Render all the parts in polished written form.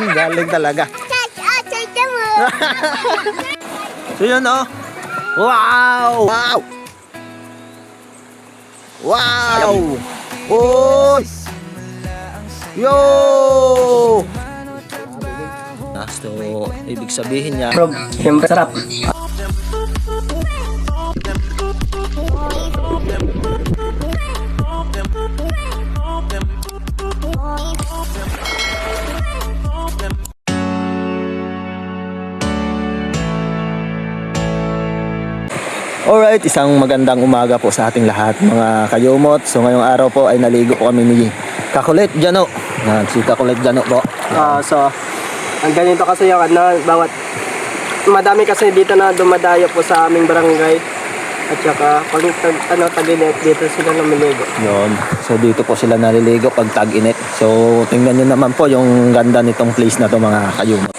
Galing talaga. So yun oh. Wow! Wow! Wow! Uy! Yo! So, ibig sabihin niya, Siyempre sarap. alright, isang magandang umaga po sa ating lahat mga kayumot. So ngayong araw po ay naligo po kami ni Kakulit Jano. Yan, si Kakulit Jano po. So, ang ganito kasi yung madami kasi dito na dumadayo po sa aming barangay. At saka pag tag-init dito sila namiligo. Yun. So dito po sila naliligo pag tag-init. So tingnan nyo naman po yung ganda nitong place na to mga kayumot.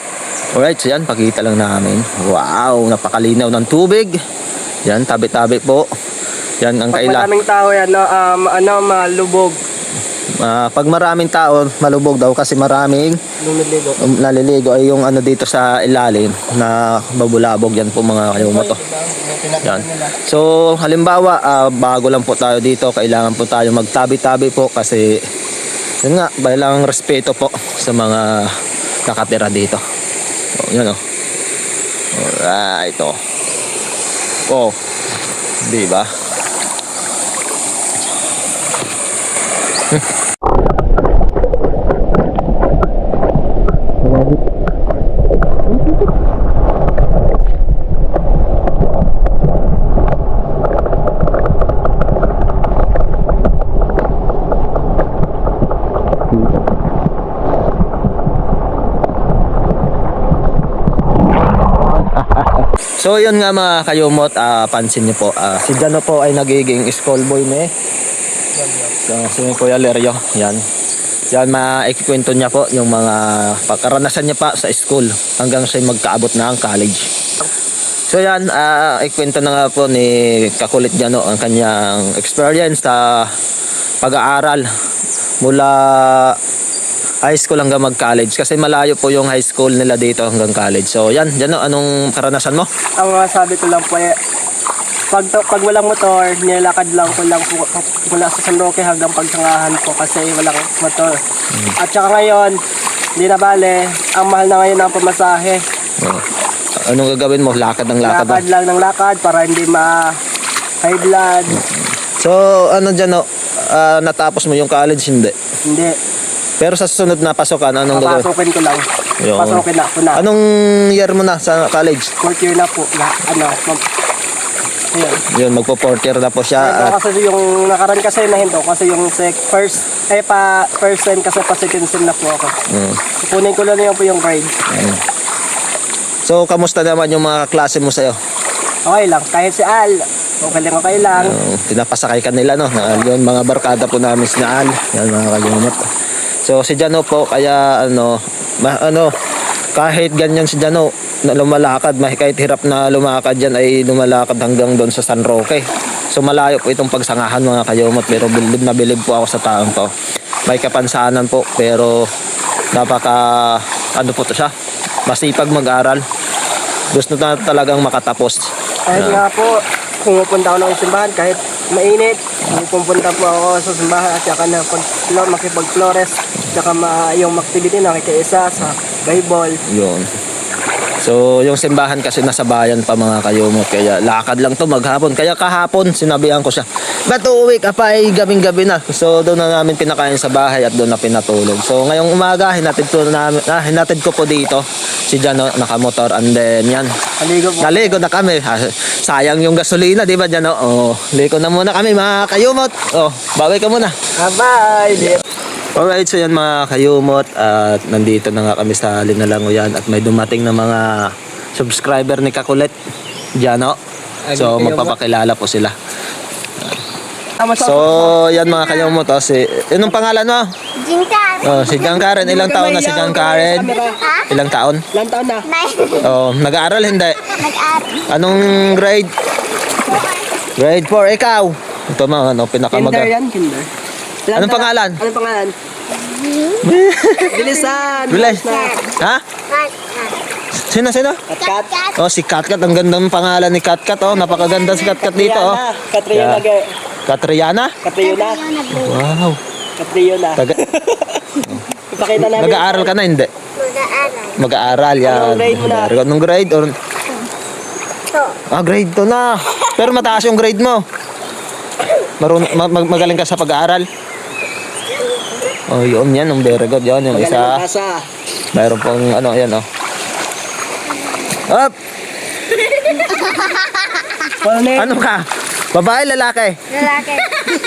Alright, so yan, pakita lang namin. Wow, napakalinaw ng tubig. Yan, tabi-tabi po. Yan ang Pag kailangan. maraming tao yan, malubog. Pag maraming tao, malubog daw kasi maraming Lumiligo. naliligo ay yung ano dito sa ilalim na babulabog yan po mga kayumot to. Yan. So halimbawa, bago lang po tayo dito, kailangan po tayo magtabi-tabi po kasi yun nga, bilang respeto po sa mga nakatira dito. So, yun o. Alright o. Oh, di ba? So yun nga mga kayumot, pansin niyo po, si Jano po ay nagiging school boy ni si Kuya Lerio. Yan. Yan, maikikwento niya po yung mga pagkaranasan niya pa sa school hanggang siya magkaabot na ang college. So yan, ikwento na nga po ni Kakulit Jano ang kanyang experience sa pag-aaral mula high school hanggang mag-college kasi malayo po yung high school nila dito hanggang college. So yan, Jano, anong karanasan mo? Ang masabi ko lang po pag walang motor, nilakad lang ko mula sa San Roque hanggang Pagsangahan po kasi walang motor. At saka ngayon, hindi na bale, ang mahal na ngayon ang pamasahe. Anong gagawin mo? Lakad ng lakad? Lakad lang ng lakad para hindi ma-high blood. So ano Jano, natapos mo yung college? Hindi. Hindi. Pero sa susunod na pasokan, anong gagawin? Papasukin ko lang. Yun. Pasukin na. Anong year mo na sa college? Fourth year na po. Ayun. Yun, magpo-fourth year na po siya. Kasi yung nakaraan kasi na hinto kasi yung first sem kasi pa second sem na po ako. Kunin ko lang yun po yung grade. So kamusta naman yung mga klase mo sa'yo? Okay lang, kahit si Al, okay lang. Pinapasakay ka nila, no? Yun, mga barkada po namin si Al. Yan, mga kayumot. So si Jano po, kaya kahit ganyan si Jano na lumalakad, kahit hirap na lumakad yan ay lumalakad hanggang doon sa San Roque. So malayo po itong Pagsangahan mga kayumot, pero bilib na bilib po ako sa taong to. May kapansanan po, pero po to siya, masipag mag-aral. Gusto na talagang makatapos. Kahit nga po, pumupunta ako ng simbahan kahit mainit, pupunta po ako sa simbahan at saka na makipag-flores, saka yung activity na kikiisa sa Bible. Yun. So yung simbahan kasi nasa bayan pa mga kayumot, kaya lakad lang to maghapon. Kaya kahapon sinabihan ko siya, ba't uuwi ka pa ay gabing-gabi na? So doon na namin pinakain sa bahay at doon na pinatulog. So ngayong umaga hinatid ko po dito si Jano nakamotor, and then yan, naligo na kami. Sayang yung gasolina, di ba Jano? Ligo na muna kami mga kayumot. Bawi ka muna. Bye! Alright, so yan mga kayumot, at nandito na nga kami sa Linalanguyan at may dumating na mga subscriber ni Kakulit Jano. So magpapakilala po sila. So yan mga kayumot, anong pangalan mo? Jingkar. Si Jang Karen, ilang taon na si Jang Karen? Ilang taon? Ilang taon na? 9. Nag-aaral hindi? Nag-aaral. Anong grade? Grade 4, ikaw? Ito mga Kinder yan, kinder. Anong pangalan? Anong pangalan? Bilisan! Bilis. Ha? Sino? Kat. Oh, si Katkat. Ang gandang pangalan ni Katkat. Oh, napakaganda si Katkat dito. Oh. Katriana. Yeah. Katriana? Katriana. Wow. Katriana. Taga Ipakita namin. Nag-aaral ka na, hindi? Mag-aaral. Mag-aaral, yan. Anong grade mo na? Very good. Anong grade? Or... To. Grade 2 na. Pero mataas yung grade mo. Magaling ka sa pag-aaral. Oh, yun yan. Ang very good. Yun, yung Magaling isa. magpasa. Mayroon pong ano, yan, oh. Up! Ano ka? Babae, lalaki? Lalaki.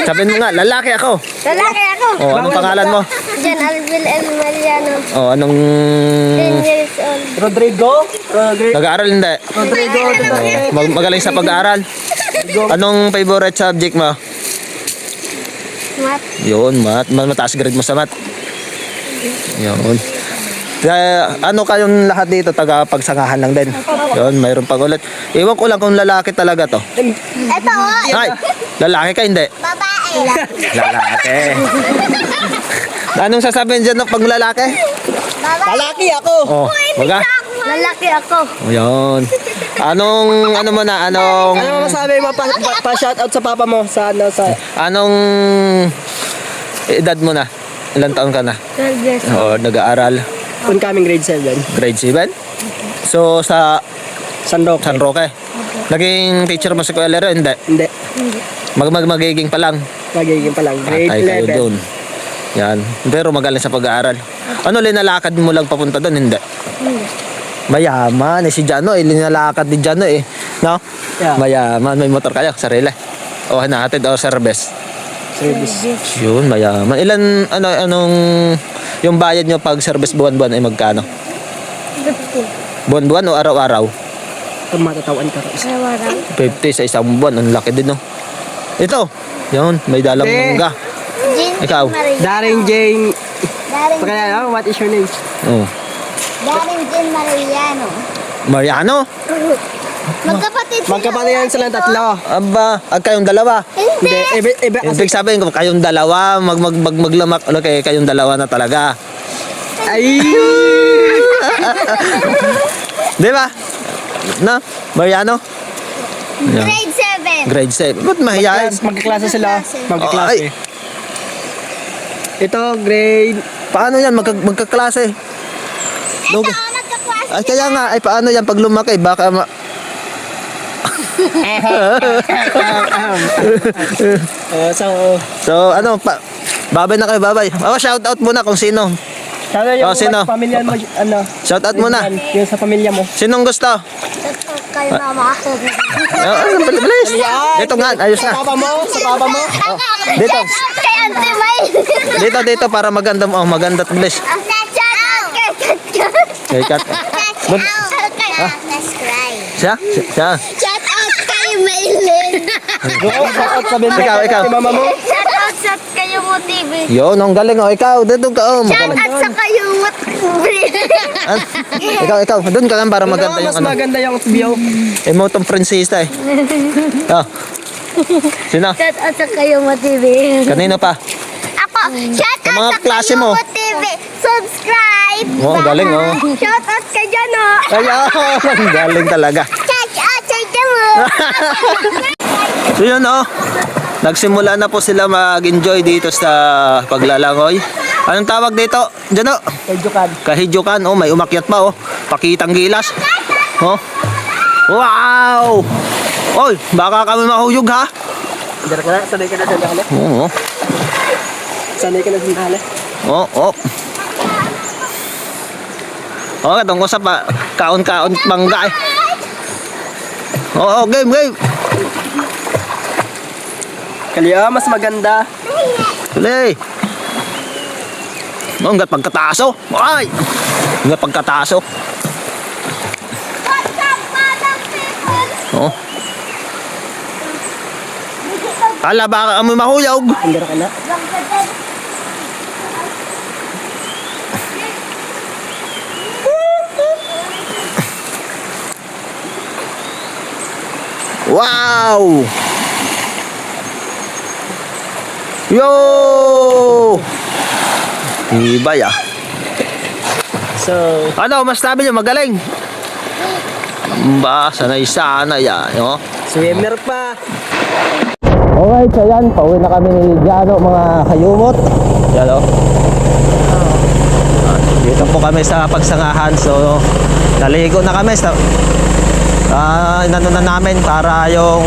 Sabihin mo nga, lalaki ako. Lalaki ako. Oh, anong pangalan mo? Jan Alvin El Mariano. Oh, anong... 10 years old. Rodrigo. Nag-aaral hindi? Rodrigo. Magaling sa pag-aaral? Anong favorite subject mo? Mat. Yun, math. Mataas grade mo sa math. Yun. Kaya, ano kayong lahat dito, taga-pagsangahan lang din? Yun, mayroon pang ulit. Iwan ko lang kung lalaki talaga to. Ito oh. Ay, lalaki ka hindi? Babae. Lalaki. Anong sasabihin dyan ng pag lalaki? Babae. Lalaki ako. Oh, baga? Lalaki ako. Yun. Ano mo na, Ano masabi mo pa-shoutout sa papa mo sa anong edad mo na? Ilan taon ka na? 12 years Oo, old. nag-aaral. oncoming grade 7. Grade 7? So, sa San Roque. San Roque? Naging teacher mo sa Kuya Lero? Hindi. Hindi. Magiging pa lang. Magiging pa lang. Grade Patay kayo 11. dun. Yan. Pero magaling sa pag-aaral. Ano, linalakad mo lang papunta doon? Hindi. Hindi. Mayaman. Si Jano, linalakad ni Jano eh. No? Yeah. Mayaman. May motor kayo, sarili. O hanatid o service. Service. Yun, mayaman. Anong yung bayad nyo pag service buwan-buwan ay magkano? 50. Buwan-buwan o araw-araw? Kung matatawan ka rin. Araw-araw. 50 sa isang buwan. Ang laki din, no? Ito. Yun, may dalang Eh. mangga. Jean Ikaw? Maria. Daring Jane. Daring Pakilala, what is your name? Oh. Daring Jean Mariano. Mariano? Magkapatid sila. Magkapatid yan silang tatlo. Aba, kayong dalawa. Hindi. Iba kasi. Ibig sabihin ko, kayong dalawa, maglamak, okay, kayong dalawa na talaga. Ay! Di ba? No? Mariano? Yeah. Grade 7. Grade 7. Ba't mahiyain? Magkaklase sila. Ay. Magkaklase. Ito, grade. Paano yan? Magkaklase? Ito, Lug- magkaklase. Ay, kaya nga, ay paano yan pag lumaki? Baka So, ano, babay na kayo, babay. Shout out muna kung sino. Sana yung sino? pamilya mo, ano? Shout out muna. Yung sa pamilya mo. Sinong gusto? Ito, kayo mama ako. Bilis. Dito nga, ayos na. Sa papa mo? Sa papa mo? Dito. Kay Ante May. Dito, para maganda mo. Maganda at bilis. Shout out Kay kay Kat. Shout out kay Agnes Cry. Siya? Shout out kay Maylin. Shoutout sa binti. Ikaw. Kay mama mo? Shout out sa kayo mo TV. Yun, ang galing. Oh, ikaw, dito ka. Oh, Shout magaling. out sa kayo mo Ikaw. Doon ka lang para maganda Mas yung ano. maganda yung view. Emotong prinsesa eh. Oh. Sino? Shout out sa kayo mo TV. Kanino pa? Ako, shout Sa out mga sa klase kayo mo. mo TV. Subscribe. Oh, ang galing, oh. Shout out kay Jano. Ayun, ang galing talaga. Shout out sa Jano. So yun oh, nagsimula na po sila mag-enjoy dito sa paglalangoy. Anong tawag dito? Diyan oh. Medyo Kahidyokan. Oh, may umakyat pa oh. Pakitang gilas. Oh. Wow! Oy, baka kami mahuyog ha? Diyan ka na, sanay ka na dyan dahil. Oo. Sanay ka na dyan dahil. Oh. Oh, katong ko sa kaon-kaon mangga eh. Oh, game. Kaliya, mas maganda. Tuloy. Oh, hanggat pagkataso. Ay! Hanggat pagkataso. What's up, madam people? Oh. Ala, baka kami mahuyog. Andara ka na. Wow! Yo! Ibay ah. So, Ano, mas sabi niyo magaling? Ba, sanay-sanay no? swimmer pa. Alright, so yan, pauwi na kami ni Jano mga kayumot. Yan o. Dito po kami sa pagsangahan. So, naligo na kami sa inano na namin para yung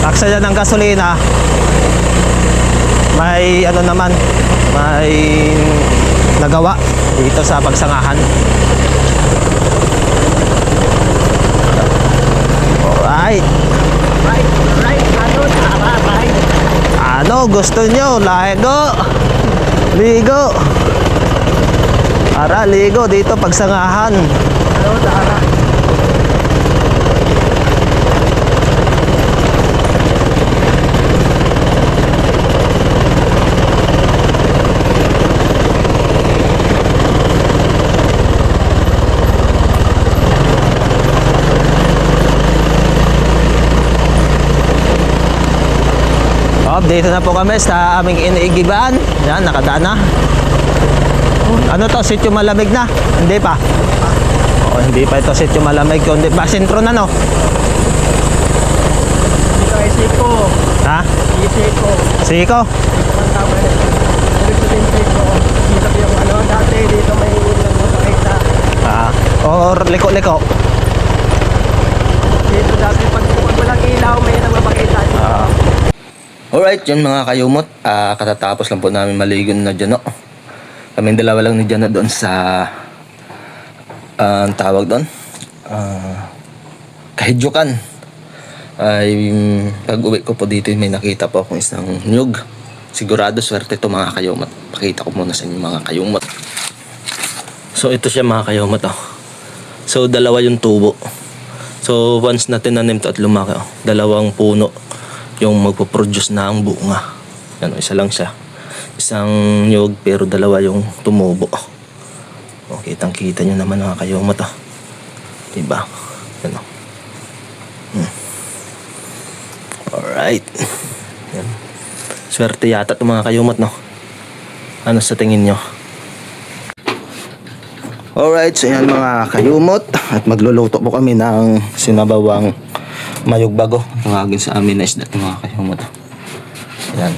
aksaya ng gasolina may ano naman, may nagawa dito sa pagsangahan. Alright. Ano gusto nyo? Ligo. Ligo. Ara, ligo dito pagsangahan. Dito na po kami sa aming iniigiban. Yan, nakadaan na. Ano to? Sityo malamig na? Hindi pa. Oo, hindi pa ito sityo malamig. Kundi ba sentro na no? Dito ay Siko. Ha? Siko. Siko? Tama na. Dito din Siko. Dito yung ano, dati dito may nakita. Or liko-liko. Dito dati pag walang ilaw, may nagpapakita. Alright, yun mga kayumot. Katatapos lang po namin maligo na Jano. Kaming dalawa lang ni Jano doon sa ang tawag doon. Kahidyokan. Ay pag uwi ko po dito may nakita po akong isang nyug. Sigurado swerte to mga kayumot. Pakita ko muna sa inyo mga kayumot. So ito siya mga kayumot oh. So dalawa yung tubo. So once na tinanim to at lumaki oh, dalawang puno yung magpo-produce na ang bunga. Yan, isa lang siya. Isang nyug pero dalawa yung tumubo. O, kitang-kita nyo naman mga kayumot. Diba? Yan o. Alright. Yan. Swerte yata itong mga kayumot, no? Ano sa tingin nyo? Alright, so yan mga kayumot. At magluluto po kami ng sinabawang mayugbago. Tawagin sa amin na isda ito mga kayumot. Yan.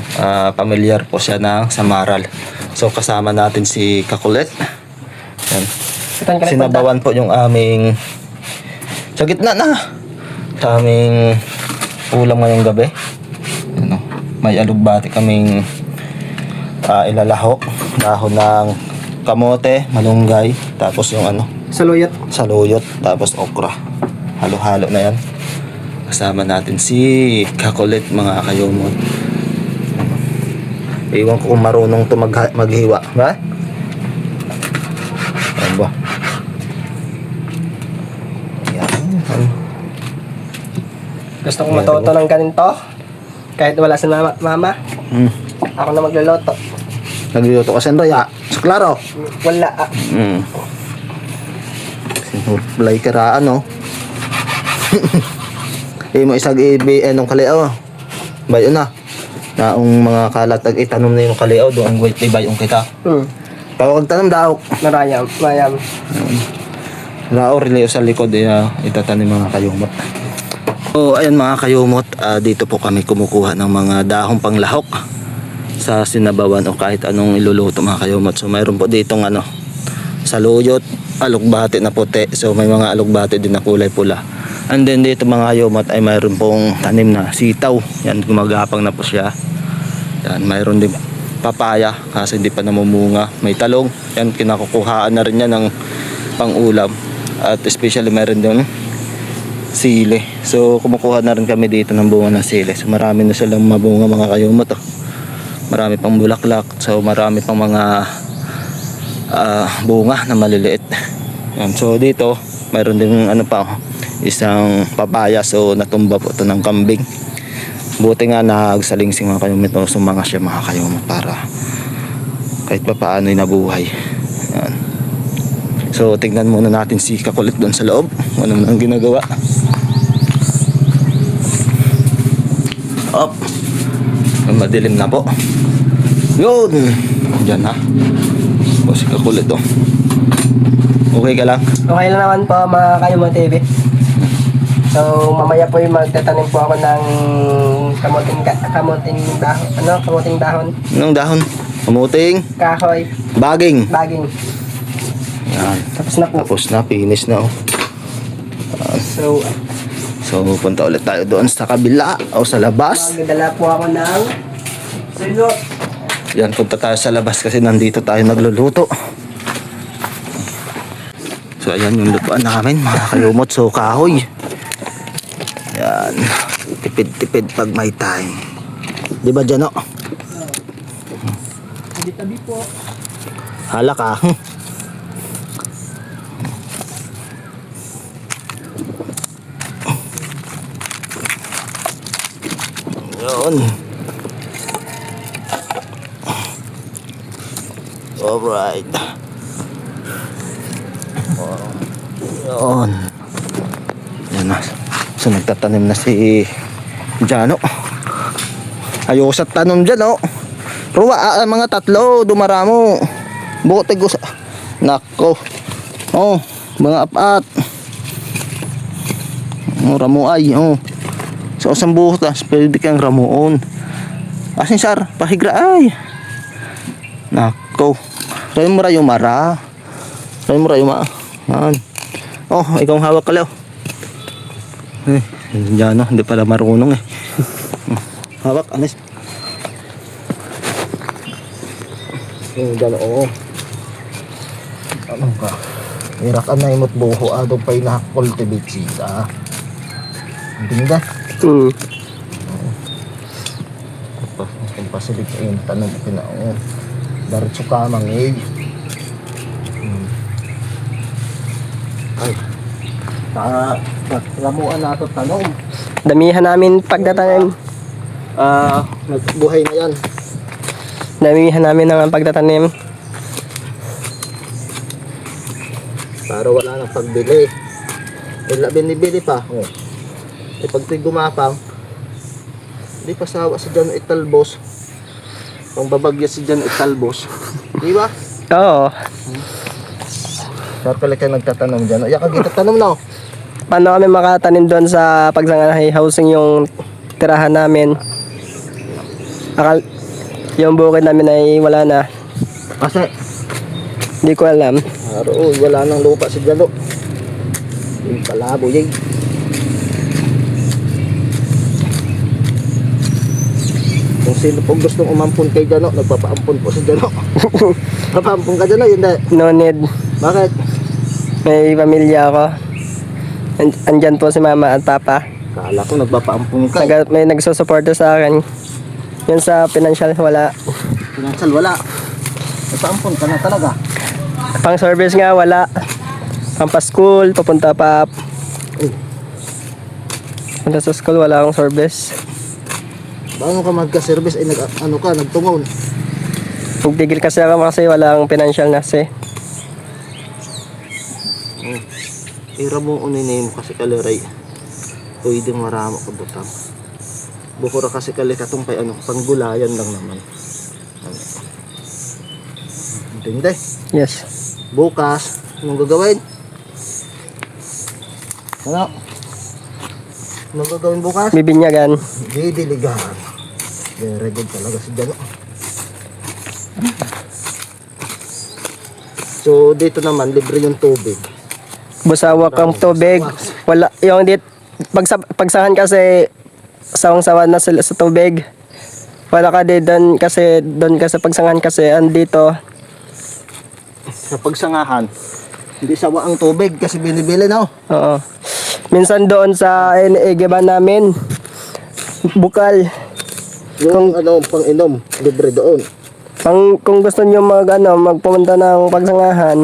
Pamilyar po siya ng samaral. So kasama natin si Kakulet. Yan. Sinabawan po yung aming sa gitna na sa aming ulam ngayong gabi. Yan, may alugbati kaming ilalahok. Dahon ng kamote, malunggay, tapos yung ano, saluyot, tapos okra. Halo-halo na yan. Kasama natin si Kakulit mga kayumot. Iwan ko kung marunong to maghiwa. Ba? Ano ba? Yan. Gusto kong matuto ng ganito. Kahit wala si mama. Ako na magluluto. Nagluluto ka sa Raya. Sa Klaro. Wala. Sinulay karaan, no? Mo isag nung kaliaw. Bayo na. Naong mga kalatag itanom na yung kaliaw doon ang wait bayong kita. Tawag tanong daw. Marayam. Mayam. Lao releo sa likod itatanim mga kayumot. So ayun mga kayumot, dito po kami kumukuha ng mga dahong panglahok sa sinabawan o kahit anong iluluto mga kayumot. So mayroon po ditong ano, saluyot, alugbati na puti. So may mga alugbati din na kulay pula. And then dito mga kayumot ay mayroon pong tanim na sitaw. Yan, gumagapang na po siya. Yan, mayroon din papaya kasi hindi pa namumunga. May talong. Yan, kinakukuhaan na rin yan ng pang-ulam. At especially mayroon din sili. So kumukuha na rin kami dito ng bunga ng sili. So marami na silang mabunga mga kayumot. Marami pang bulaklak. So marami pang mga bunga na maliliit. Yan, so dito mayroon din ano pa, isang papaya. So natumba po ito ng kambing. Buti nga nagsalingsing mga kayumot. Sumanga siya mga kayumot para kahit pa paano ay nabuhay. Yan. So tingnan muna natin si Kakulit doon sa loob. Ano nang ginagawa. Up. Madilim na po. Yun. Diyan ha. O, si kakulit oh. Okay ka lang? Okay lang naman po mga Kayumot TV. So mamaya po yung magtatanim po ako ng kamuting dahon. Ano? Kamuting dahon. Anong dahon? Kamuting? Kahoy. Baging. Baging. Yan. Tapos na po. Tapos na, finish na oh. So, Punta ulit tayo doon sa kabila o sa labas. magdala po ako ng silot. Yan, punta tayo sa labas kasi nandito tayo nagluluto. So, ayan yung lutuan namin, mga kayumot. So, kahoy. Yan. Tipid-tipid pag may time. Di ba dyan, oh? Tabi-tabi po. Hala ka. Yun. Alright. Yun. Yan na. So nagtatanim na si Jano. Ayos at tanom dyan, oh. Ruwa, mga tatlo, dumaramo. Buti ko sa... Nako. Oh, mga apat. Oh, ramuay, oh. So, isang butas, pwede kang ramuon. Asin, sar, pahigra, ay. Nako. Rayo mo rayo mara. Rayo mo rayo ma. Yan. Oh, ikaw ang hawak ka, Leo. Eh, yan, no, hindi pala marunong, eh. Hawak, anis. Yung dyan, oo. Ano ka? Irakan na imot buho, adong pa'y na-cultivate siya. Hindi nga. Kung pasilig ayun, tanong ko na, oo. Daritso ka, mangig. Ay. Ramuan na ito tanong. Damihan namin pagtatanim. Nagbuhay na yan. Damihan namin ng pagtatanim. Para wala nang pagbili. Wala binibili pa. Oh. Eh pag ito'y gumapang, hindi pa sawa si Jan italbos. Kung babagya si Jan italbos. Di ba? Oo. Saan pala kayo nagtatanong dyan? Ayan ka dito tanong na. Paano kami makatanim doon sa pagsanganahay housing yung tirahan namin? Yung bukid namin ay wala na. Kasi, Hindi ko alam. wala nang lupa si Jan. Yung palabo yay. Kung sino po gustong umampun kay Jano, nagpapaampun po si Jano. Papaampun ka Jano, yun dahil. No need. Bakit? May pamilya ako. Andyan po si mama at papa. Kala ko nagpapaampun ka. May nagsusuporta sa akin. Yun sa financial wala. Financial wala. Nagpaampun ka na talaga. Pang service nga wala. Pang pa-school, papunta pa. Punta sa school wala akong service. Bago ka magka-service ay nagtungon. Pagtigil kasi ako kasi wala akong financial na kasi. Ira mo uninin mo kasi kaliray. Pwede maramo ka butang. Bukura kasi kalikatong kay panggulayan lang naman. Hindi. Yes. Bukas, anong gagawin? Ano? Anong gagawin bukas? Bibinyagan. Didiligan. Very good talaga si Jano. So dito naman libre yung tubig. Busawak ang tubig. Wala yung dit pagsahan kasi sawang-sawa na sila sa tubig. Wala ka doon ka sa pagsangan kasi andito. Sa pagsangahan, hindi sawa ang tubig kasi binibili na. Oo. Minsan doon sa Egeban namin bukal. Yung pang-inom, libre doon. Kung gusto niyo magpumunta ng pagsangahan,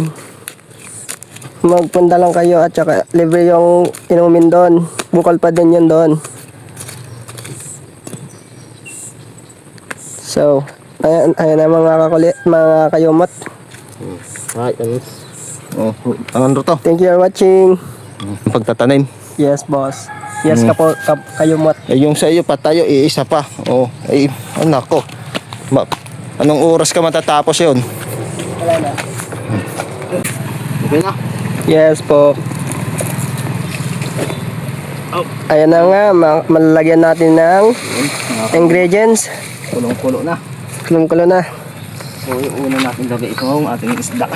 magpunta lang kayo at saka libre yung inumin doon. Bukal pa din yun doon. So, ayan na mga kayumot. Ay, ano to? Thank you for watching. Pagtatanim. Yes, boss. Yes, kayumot. Eh, yung sa iyo pa tayo, iisa pa. Oh, ay, nako. Anong oras ka matatapos yun? Wala na. Okay na. Yes po. Ayan na nga, malalagyan natin ng ingredients. Kulong-kulo na. Kulong-kulo na. So, yung una natin lagay ito ang ating isda.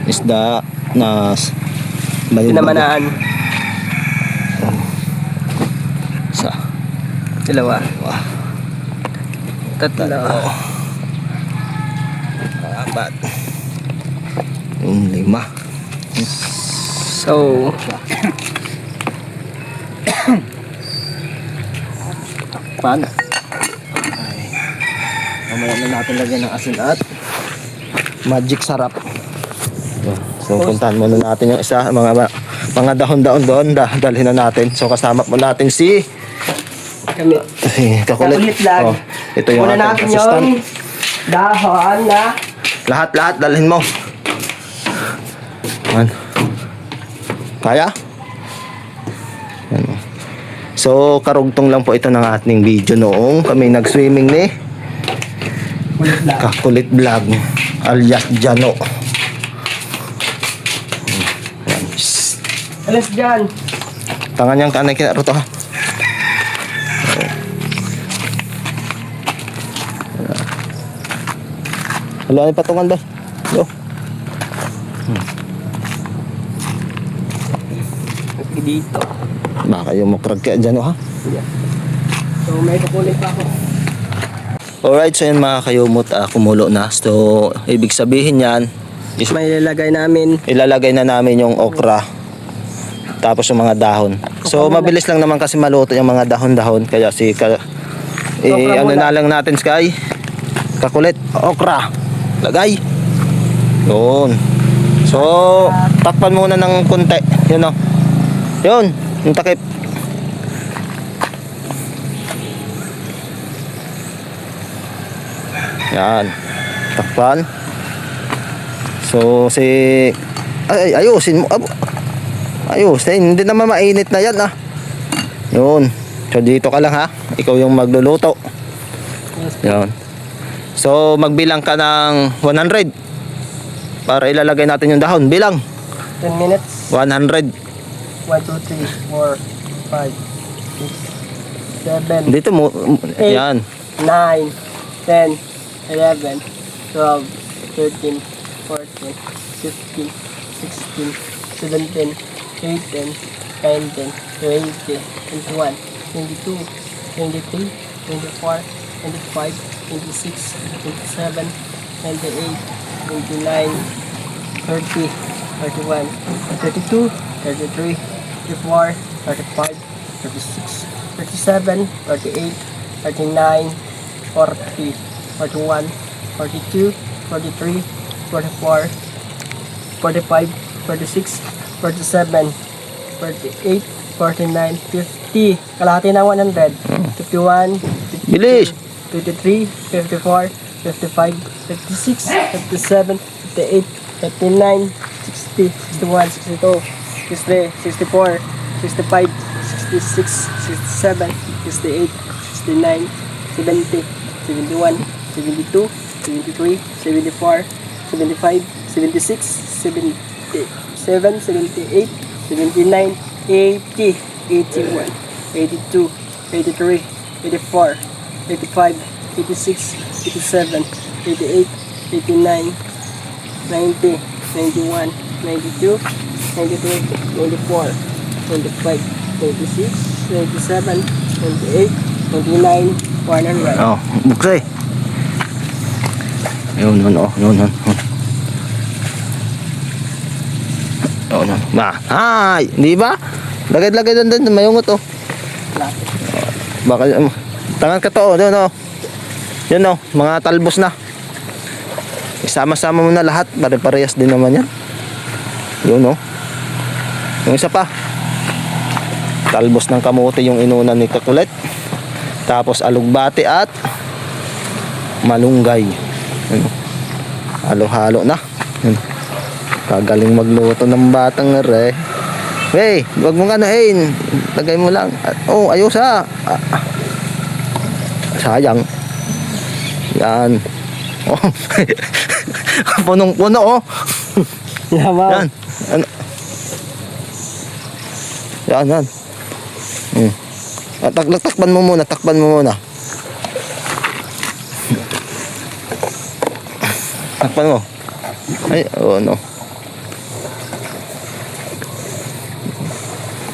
Isda na Pinamanaan. Isa. Dalawa. Wah. Tatlo. Apat. Yung 5. So, Pan. Mamaya na natin lagyan ng asin at magic sarap. So puntahan muna natin yung isa, mga dahon-dahon doon, dalhin na natin. So kasama po natin si kami. Kakulit. Kakulit lang. Oh, ito yung Una ating natin assistant. yung dahon na Lahat dalhin mo. Yan. Kaya? Yan. So karugtong lang po ito ng ating video noong kami nag-swimming ni kulit lang. Kakulit Vlog alias Jano. Alas dyan. Tangan niyang kanay kinaro to ha. Wala ay patungan ba? Yo. Dito. Baka yung makrag kaya dyan ha. So, may kukulit pa ako. Alright, so yan mga kayumot, kumulo na. So, ibig sabihin yan, May ilalagay namin. ilalagay na namin yung okra. Tapos yung mga dahon. So, mabilis lang naman kasi maluto yung mga dahon-dahon. Kaya Okra ano muna. na lang natin, Sky? Kakulit, okra. Lagay. Yun. So, takpan muna ng konti. Yun o. Yun, yung takip. Yan. Takpan. So, ayusin mo. Ayusin. Hindi naman mainit na yan, ah. Yun. So, dito ka lang, ha. Ikaw yung magluluto. Yun. So, magbilang ka ng 100. Para ilalagay natin yung dahon. Bilang. 10 minutes. 100. 1, 2, 3, 4, 5, 6, 7, Dito mo. Eight. Yan. 9, 10, 11, 12, 13, 14, 15, 16, 17, 18, 19, 20, 21, 22, 23, 24, 25, 26, 27, 28, 29, 30, 31, 32, 33, 34, 35, 36, 37, 38, 39, 40, 41, 42, 43, 44, 45, 46, 47, 48, 49, 50. Kalahati na 100. 51, 52, Bilis. 53, 54, 55, 56, 57, 58, 59, 60, 61, 62, 63, 64, 65, 66, 67, 68, 69, 70, 71, 72, 73, 74, 75, 76, 77, 78, 79, 80, 81, 82, 83, 84, 85, 86, 87, 88, 89, 90, 91, 92, 93, 94, 95, 96, 97, 98, 99, 100. Oh, buksay. Yun. Hi, di ba? Lagay doon, mayungot oh. Baka tangan ka to, doon oh. Yun oh, mga talbos na. Isama-sama mo na lahat, pare-parehas din naman yan. Yun oh. Yung isa pa. Talbos ng kamote yung inunan ni Kakulit. Tapos alugbati at malunggay. Yun oh. Halo-halo na. Yun. Kagaling magluto ng batang re. Hey, wag mo ganahin. Lagay mo lang. Oh, ayos ha. Sayang. Yan. Oh. Punong-puno oh. Yaman. Yan. Ano? Yan. Takpan mo muna, Takpan mo Ay, oh no.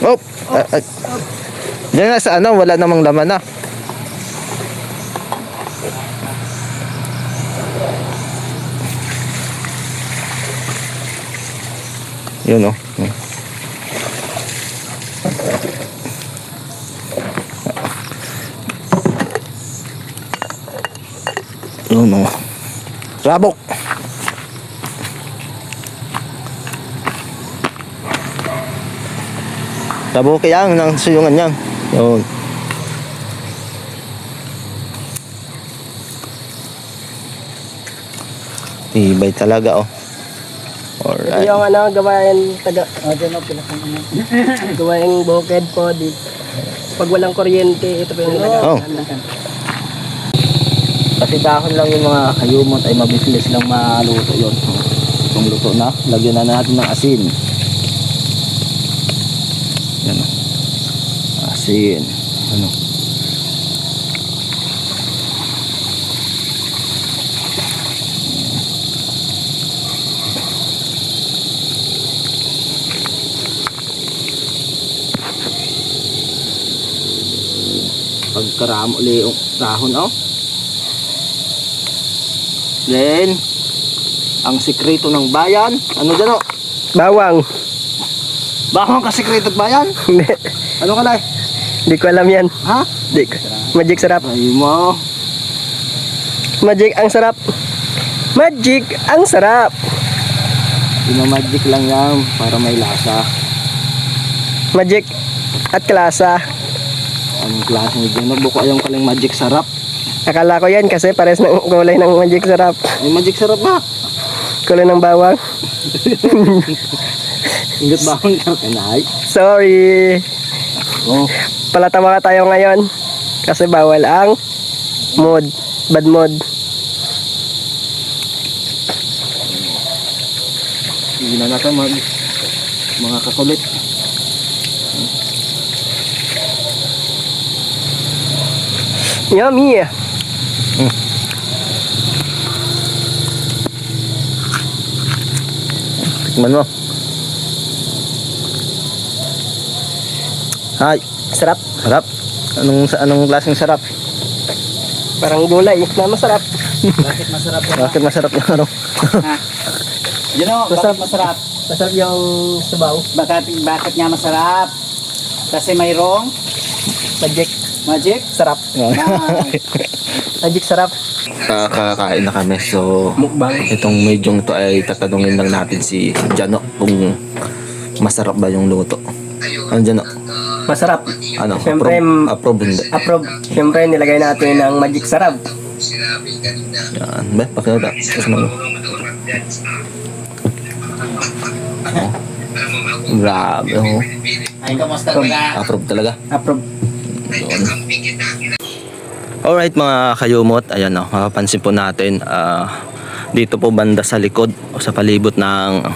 Oh! Diyan na sa ano, wala namang laman na. Yun oh. Yun oh. Rabok. Rabok yan ng suyungan niyan. Yun. Tibay talaga oh. Alright. Yung ano, gawain gawain bukid po dito. Pag walang kuryente, ito po yung Oh. Kasi dahon lang yung mga kayumot ay mabilis lang maluto yun. Kung luto na, lagyan na natin ng asin. Yan o. Asin. Ano? Pagkaramo ulit yung dahon oh. Then, ang sikreto ng bayan, ano dyan o? Bawang. Bawang ka sikreto ng bayan? Hindi. Ano ka na? Hindi ko alam yan. Ha? Di ko. Magic sarap. Ay mo. Magic ang sarap. Magic ang sarap. Pinamagic lang yan para may lasa. Magic at klasa. Anong klase ni Gino? Buko ayong kaling magic sarap. Akala ko yan kasi pares ng kulay ng magic sarap. May magic sarap ba? Kulay ng bawang. Ingat bawang karkanay. Sorry. Oh. Palatawa ka tayo ngayon. Kasi bawal ang mood. Bad mood. Hindi na natin mga kakulit. Yummy. Tikman mo. Hay. Sarap. Sarap. Anong klaseng sarap? Parang gulay na masarap. Bakit masarap yan? Bakit masarap yung ano? Yun o, bakit masarap? Masarap yung sabaw. Bakit nga masarap? Kasi mayroong Magic. magic? Sarap. Magic sarap. Kakain na kami. So, Mukbang. itong medyong ito ay tatanungin lang natin si Jano kung masarap ba yung luto. Ano Jano? Masarap. Ano? Siyempre, Approve hindi. Approve. Siyempre, nilagay natin ang magic sarap. Yan. Ba? Pakita. Ano? Oh. Grabe oh. Ay, kamusta talaga? Approve talaga. Approve. Doon. Alright mga kayumot, ayan o, mapapansin po natin dito po banda sa likod o sa palibot ng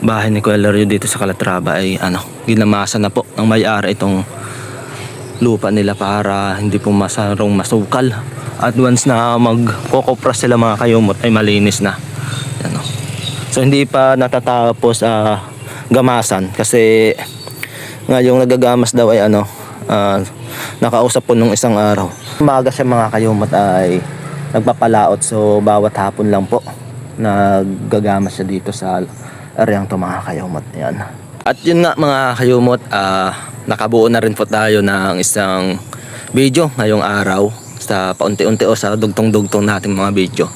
bahay ni Kuya Lario dito sa Calatrava ay ginamasa na po ng may-ari itong lupa nila para hindi po masarong masukal at once na magkokopras sila mga kayumot ay malinis na. Ayan o. So hindi pa natatapos gamasan kasi ngayong nagagamas daw ay nakausap po nung isang araw. Umaga siya mga kayumot ay nagpapalaot, so bawat hapon lang po naggagamas siya dito sa areang to mga kayumot. Yan. At yun nga mga kayumot, nakabuo na rin po tayo ng isang video ngayong araw sa paunti-unti o sa dugtong-dugtong natin mga video.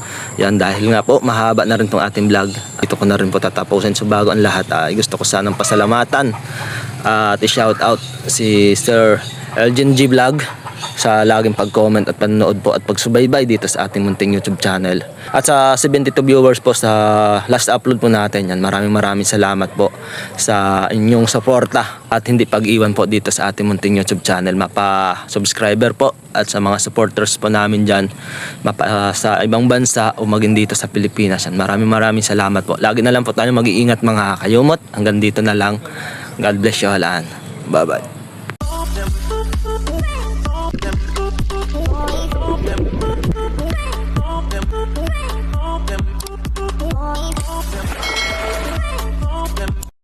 Yan, dahil nga po mahaba na rin tong ating vlog. Ito ko na rin po tatapusin. So bago ang lahat ay gusto ko sanang pasalamatan at i-shout out si Sir Elgin G Vlog. sa laging pag-comment at panonood po at pagsubaybay dito sa ating munting YouTube channel. At sa 72 viewers po sa last upload po natin yan, maraming salamat po sa inyong suporta at hindi pag-iwan po dito sa ating munting YouTube channel. Mapa-subscriber po at sa mga supporters po namin dyan sa ibang bansa o maging dito sa Pilipinas yan. Maraming salamat po. Lagi na lang po tayo mag-iingat mga kayumot. Hanggang dito na lang. God bless you all. Bye bye.